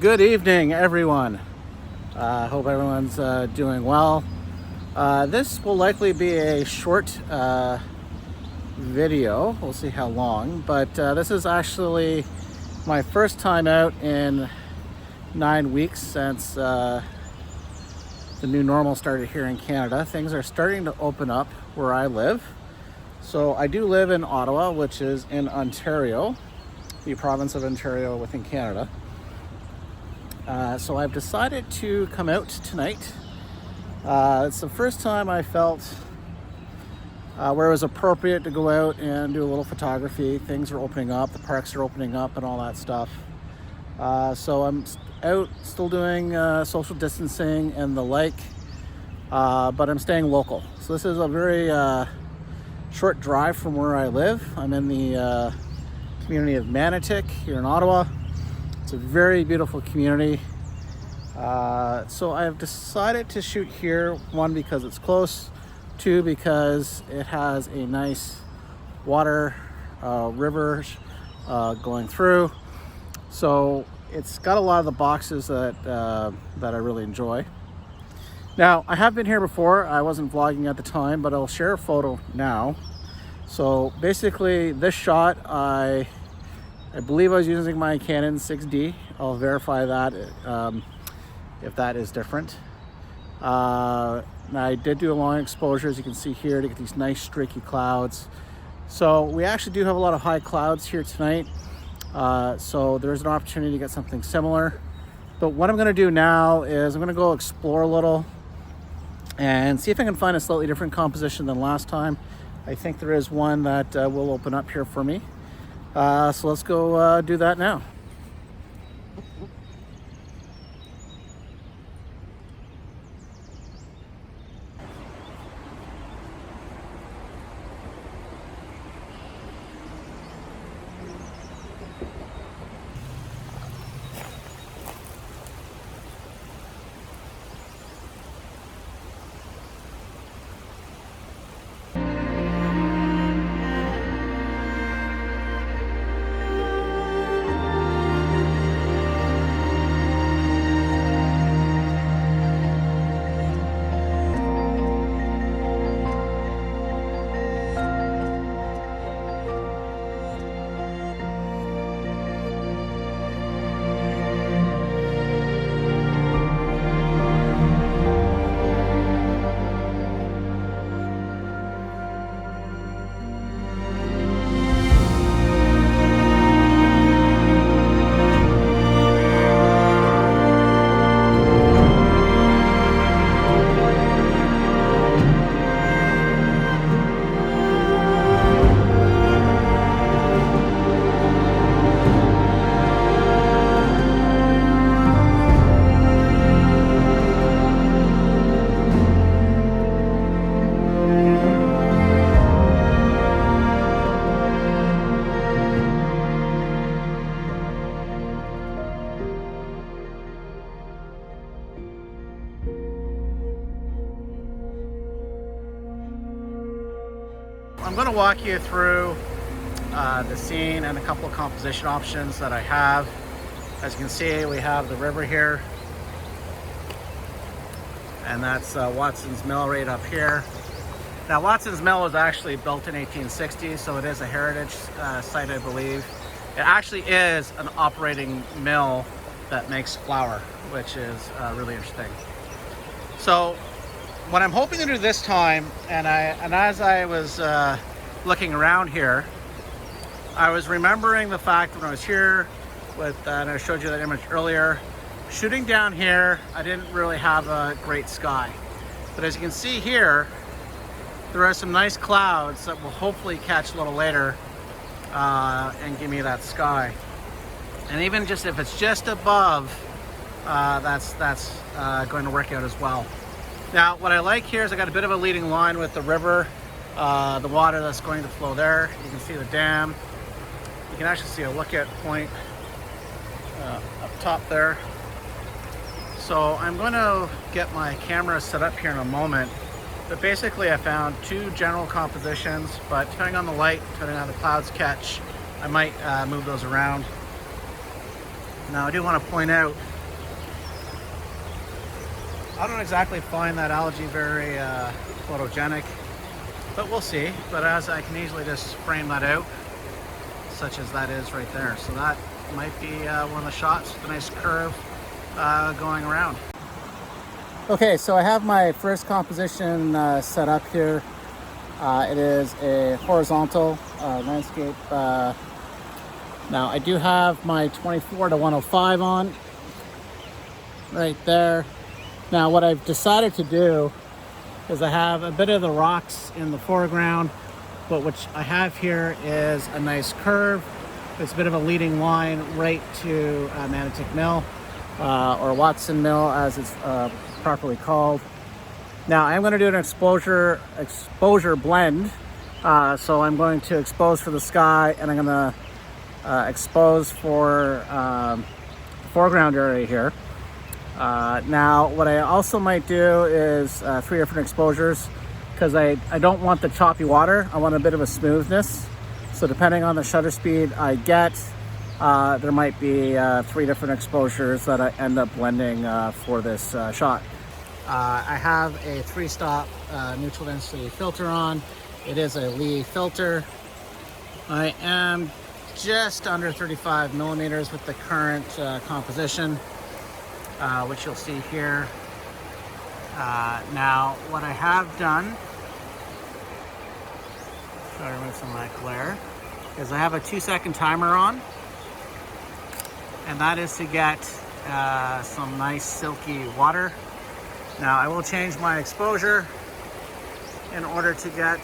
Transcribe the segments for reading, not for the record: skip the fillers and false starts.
Good evening, everyone. Hope everyone's doing well. This will likely be a short video. We'll see how long, but this is actually my first time out in 9 weeks since the new normal started here in Canada. Things are starting to open up where I live. So I do live in Ottawa, which is in Ontario, the province of Ontario within Canada. So I've decided to come out tonight. It's the first time I felt where it was appropriate to go out and do a little photography. Things are opening up, the parks are opening up and all that stuff. So I'm out still doing social distancing and the like, but I'm staying local. So this is a very short drive from where I live. I'm in the community of Manotick here in Ottawa. It's a very beautiful community. So I've decided to shoot here, one, because it's close, two, because it has a nice water river going through. So it's got a lot of the boxes that I really enjoy. Now, I have been here before. I wasn't vlogging at the time, but I'll share a photo now. So basically this shot, I believe I was using my Canon 6D. I'll verify that if that is different. I did do a long exposure, as you can see here, to get these nice streaky clouds. So we actually do have a lot of high clouds here tonight. So there's an opportunity to get something similar. But what I'm gonna do now is I'm gonna go explore a little and see if I can find a slightly different composition than last time. I think there is one that will open up here for me. So let's go do that now. I'm going to walk you through the scene and a couple of composition options that I have. As you can see, we have the river here, and that's Watson's Mill right up here. Now, Watson's Mill was actually built in 1860, so it is a heritage site, I believe. It actually is an operating mill that makes flour, which is really interesting. So what I'm hoping to do this time, and as I was looking around here, I was remembering the fact that when I was here with, and I showed you that image earlier, shooting down here, I didn't really have a great sky. But as you can see here, there are some nice clouds that will hopefully catch a little later and give me that sky. And even just if it's just above, that's going to work out as well. Now, what I like here is I got a bit of a leading line with the river, the water that's going to flow there. You can see the dam. You can actually see a lookout point up top there. So I'm going to get my camera set up here in a moment. But basically I found two general compositions, but depending on the light, depending on how the clouds catch, I might move those around. Now I do want to point out I don't exactly find that algae very photogenic, but we'll see. But as I can easily just frame that out, such as that is right there. So that might be one of the shots with a nice curve going around. Okay, so I have my first composition set up here. It is a horizontal landscape. Now I do have my 24 to 105 on right there. Now what I've decided to do is I have a bit of the rocks in the foreground, but what I have here is a nice curve. It's a bit of a leading line right to Manotick Mill, or Watson Mill as it's properly called. Now I'm going to do an exposure blend. So I'm going to expose for the sky, and I'm going to expose for the foreground area here. Now what I also might do is 3 different exposures, because I don't want the choppy water. I want a bit of a smoothness. So depending on the shutter speed I get, there might be 3 different exposures that I end up blending for this shot. I have a 3-stop neutral density filter on. It is a Lee filter. I am just under 35 millimeters with the current composition, which you'll see here. Now, what I have done, try to remove some of that glare, is I have a 2-second timer on, and that is to get some nice silky water. Now I will change my exposure in order to get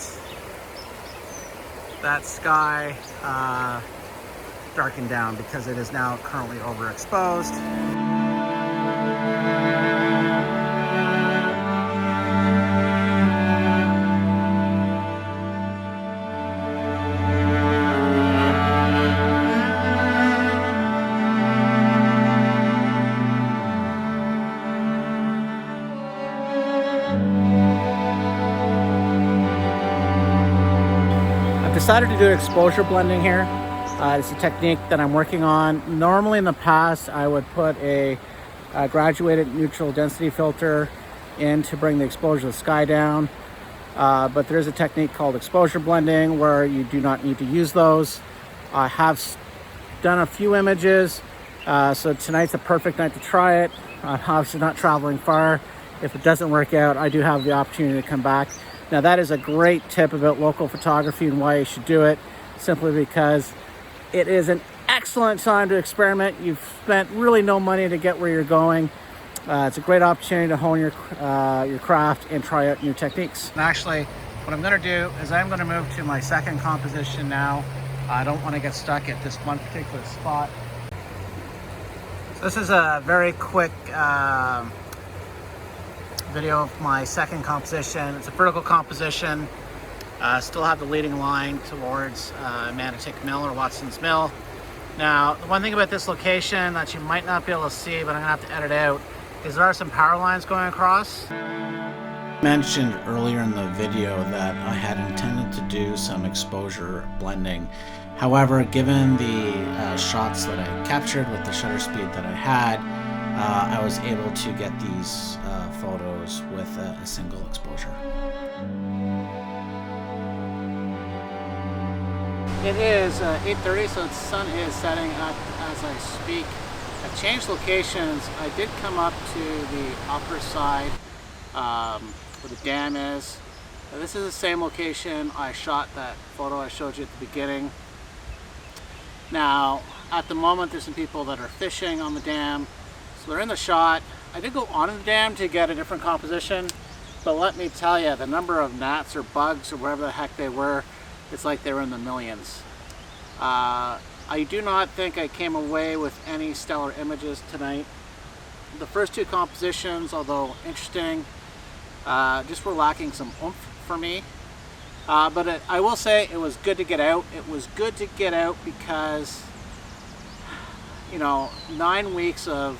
that sky darkened down, because it is now currently overexposed. Decided to do exposure blending here. It's a technique that I'm working on. Normally in the past I would put a graduated neutral density filter in to bring the exposure of the sky down, but there's a technique called exposure blending where you do not need to use those. I have done a few images, so tonight's a perfect night to try it. I'm obviously not traveling far. If it doesn't work out, I do have the opportunity to come back. Now that is a great tip about local photography and why you should do it, simply because it is an excellent time to experiment. You've spent really no money to get where you're going. It's a great opportunity to hone your craft and try out new techniques. And actually, what I'm going to do is I'm going to move to my second composition now. I don't want to get stuck at this one particular spot. So this is a very quick video of my second composition. It's a vertical composition. Still have the leading line towards Manotick Mill or Watson's Mill. Now, the one thing about this location that you might not be able to see, but I'm gonna have to edit out, is there are some power lines going across. Mentioned earlier in the video that I had intended to do some exposure blending. However, given the shots that I captured with the shutter speed that I had, I was able to get these photos with a single exposure. It is 8:30, so the sun is setting up as I speak. I changed locations. I did come up to the upper side where the dam is. This is the same location I shot that photo I showed you at the beginning. Now, at the moment, there's some people that are fishing on the dam. So they're in the shot. I did go on the dam to get a different composition, but let me tell you, the number of gnats or bugs or whatever the heck they were, it's like they were in the millions. I do not think I came away with any stellar images tonight. The first 2 compositions, although interesting, just were lacking some oomph for me. But I will say it was good to get out. It was good to get out because, you know, 9 weeks of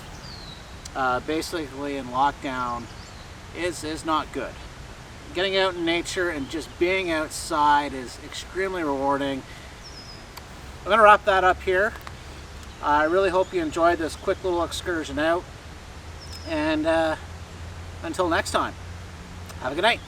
basically in lockdown is not good. Getting out in nature and just being outside is extremely rewarding. I'm going to wrap that up here. I really hope you enjoyed this quick little excursion out. And Until next time, have a good night.